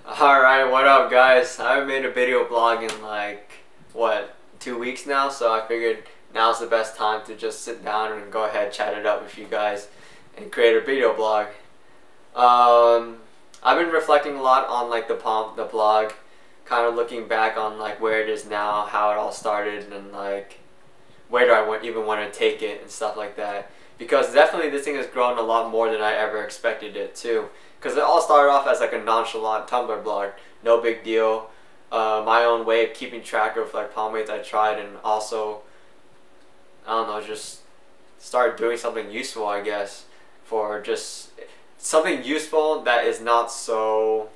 Alright, what up guys? I haven't made a video blog in like, what, 2 weeks now, so I figured now's the best time to just sit down and go ahead, chat it up with you guys and create a video blog. I've been reflecting a lot on like the Pomp, the blog, kind of looking back on like where it is now, how it all started, and like where do I even want to take it and stuff like that. Because definitely this thing has grown a lot more than I ever expected it to. Because it all started off as like a nonchalant Tumblr blog, no big deal. My own way of keeping track of like pomades I tried, and also, I don't know, just start doing something useful, I guess, for just something useful that is not so,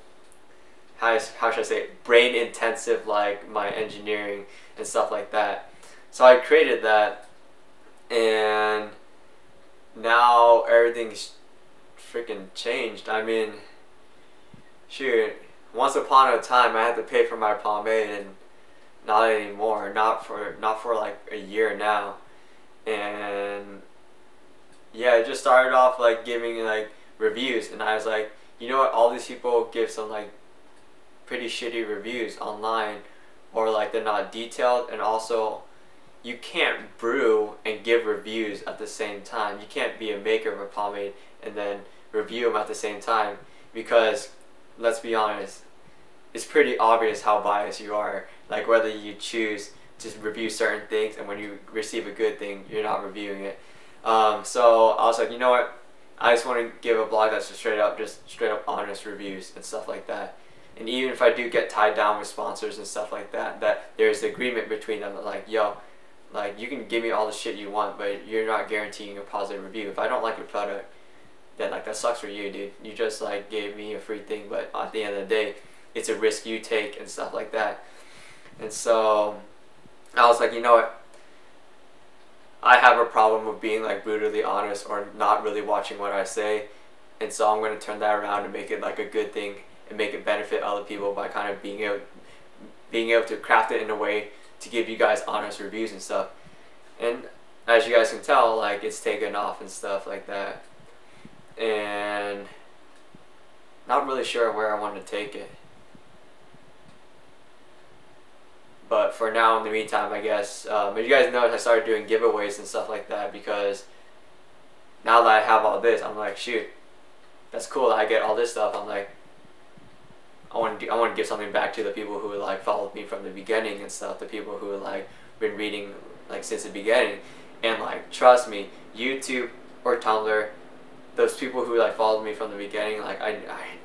how should I say it, brain intensive like my engineering and stuff like that. So I created that, and now everything's freaking changed. I mean, shoot, once upon a time I had to pay for my pomade, and not anymore. Not for like a year now. And yeah, it just started off like giving like reviews, and I was like, you know what, all these people give some like pretty shitty reviews online, or like they're not detailed, and also you can't brew and give reviews at the same time. You can't be a maker of a pomade and then review them at the same time, because let's be honest, it's pretty obvious how biased you are, like whether you choose to review certain things, and when you receive a good thing you're not reviewing it. So I was like, you know what, I just want to give a blog that's just straight up honest reviews and stuff like that. And even if I do get tied down with sponsors and stuff like that, that there's agreement between them, like, yo, like, you can give me all the shit you want, but you're not guaranteeing a positive review. If I don't like your product, then like that sucks for you, dude. You just like gave me a free thing, but at the end of the day, it's a risk you take and stuff like that. And so I was like, you know what, I have a problem with being like brutally honest or not really watching what I say, and so I'm going to turn that around and make it like a good thing and make it benefit other people by kind of being able to craft it in a way to give you guys honest reviews and stuff. And as you guys can tell, like, it's taken off and stuff like that, and not really sure where I want to take it. But for now, in the meantime, I guess, as you guys noticed, I started doing giveaways and stuff like that, because now that I have all this, I'm like, shoot, that's cool that I get all this stuff. I'm like, I want to give something back to the people who like followed me from the beginning and stuff, the people who like been reading like since the beginning. And like, trust me, YouTube or Tumblr, those people who like followed me from the beginning, like I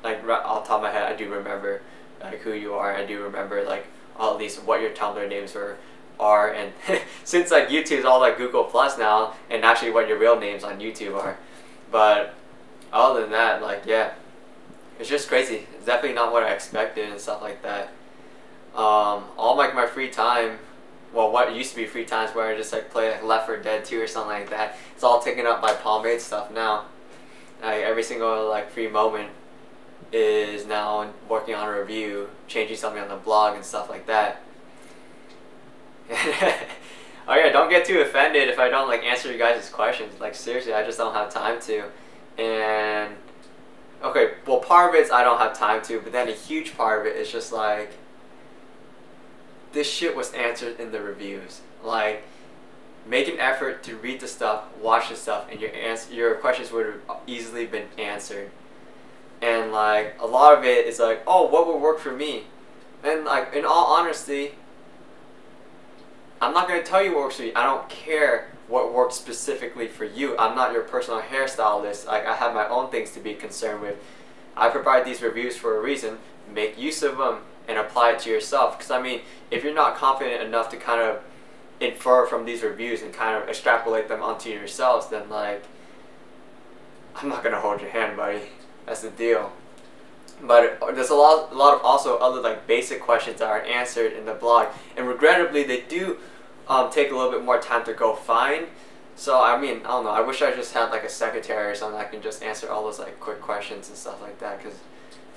like off the top of my head, I do remember like who you are. I do remember like at least what your Tumblr names are, and since like YouTube is all like Google Plus now, and actually what your real names on YouTube are. But other than that, like, yeah, it's just crazy. It's definitely not what I expected and stuff like that. All like my free time, well, what used to be free times where I just like play like Left 4 Dead 2 or something like that, it's all taken up by pomade stuff now. Like every single like free moment is now working on a review, changing something on the blog and stuff like that. Oh yeah, don't get too offended if I don't like answer you guys' questions. Like, seriously, I just don't have time to. And okay, well, part of it is I don't have time to, but then a huge part of it is just like, this shit was answered in the reviews. Like, make an effort to read the stuff, watch the stuff, and your questions would have easily been answered. And like, a lot of it is like, oh, what would work for me? And like, in all honesty, I'm not going to tell you what works for you. I don't care what works specifically for you. I'm not your personal hairstylist. Like, I have my own things to be concerned with. I provide these reviews for a reason. Make use of them and apply it to yourself. Because I mean, if you're not confident enough to kind of infer from these reviews and kind of extrapolate them onto yourselves, then like, I'm not going to hold your hand, buddy. That's the deal. But there's a lot of also other like basic questions that are answered in the blog, and regrettably they do take a little bit more time to go find. So I mean, I don't know, I wish I just had like a secretary or something that can just answer all those like quick questions and stuff like that, because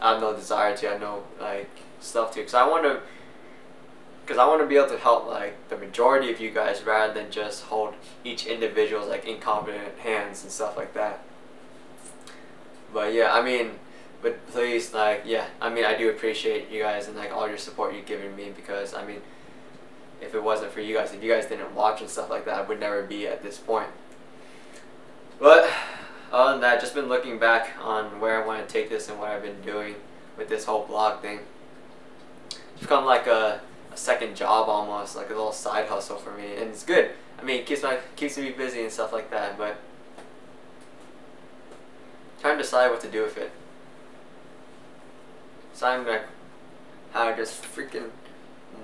I have no desire to, I have no like stuff to, because I want to be able to help like the majority of you guys rather than just hold each individual's like incompetent hands and stuff like that. But yeah, I mean, but please, like, yeah, I mean, I do appreciate you guys and like all your support you've given me, because I mean, if it wasn't for you guys, if you guys didn't watch and stuff like that, I would never be at this point. But other than that, just been looking back on where I want to take this and what I've been doing with this whole blog thing. It's become like a second job almost, like a little side hustle for me, and it's good. I mean, it keeps me busy and stuff like that, but trying to decide what to do with it. So I'm like, how to just freaking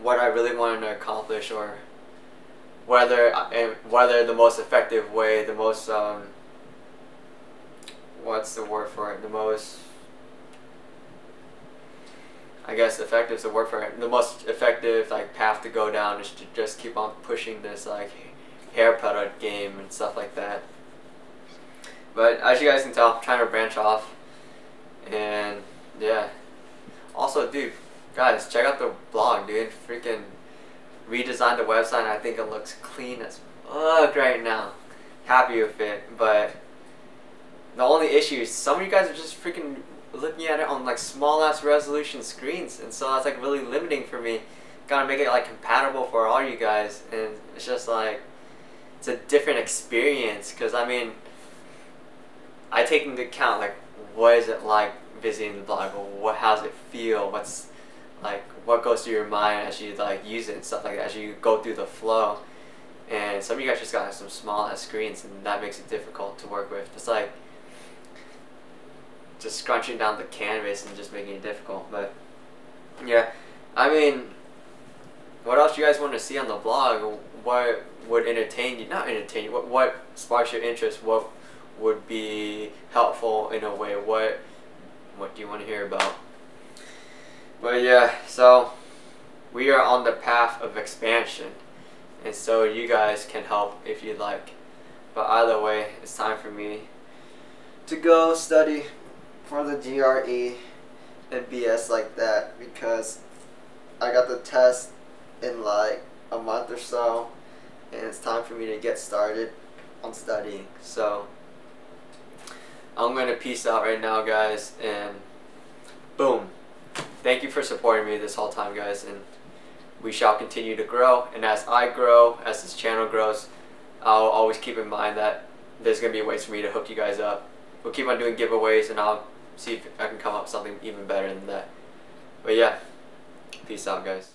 what I really wanted to accomplish, or whether the most effective way, the most what's the word for it? The most, I guess effective is the word for it. The most effective like path to go down is to just keep on pushing this like hair product game and stuff like that. But as you guys can tell, I'm trying to branch off, and yeah. Also, dude, guys, check out the blog, dude. Freaking redesigned the website, and I think it looks clean as fuck right now. Happy with it, but the only issue is some of you guys are just freaking looking at it on like small ass resolution screens, and so that's like really limiting for me. Gotta make it like compatible for all you guys, and it's just like it's a different experience, because I mean, I take into account like what is it like visiting the blog, or how does it feel, what's like what goes through your mind as you like use it and stuff like that, as you go through the flow. And some of you guys just got like, some small ass screens, and that makes it difficult to work with. It's like just scrunching down the canvas and just making it difficult. But yeah, I mean, what else do you guys want to see on the blog? What would entertain you? Not entertain you. What sparks your interest? What would be helpful in a way? What do you want to hear about? But yeah, so we are on the path of expansion, and so you guys can help if you'd like. But either way, it's time for me to go study for the GRE and BS like that, because I got the test in like a month or so, and it's time for me to get started on studying. So I'm gonna peace out right now, guys, and boom. Thank you for supporting me this whole time, guys, and we shall continue to grow. And as I grow, as this channel grows, I'll always keep in mind that there's gonna be ways for me to hook you guys up. We'll keep on doing giveaways, and I'll see if I can come up with something even better than that. But yeah, peace out, guys.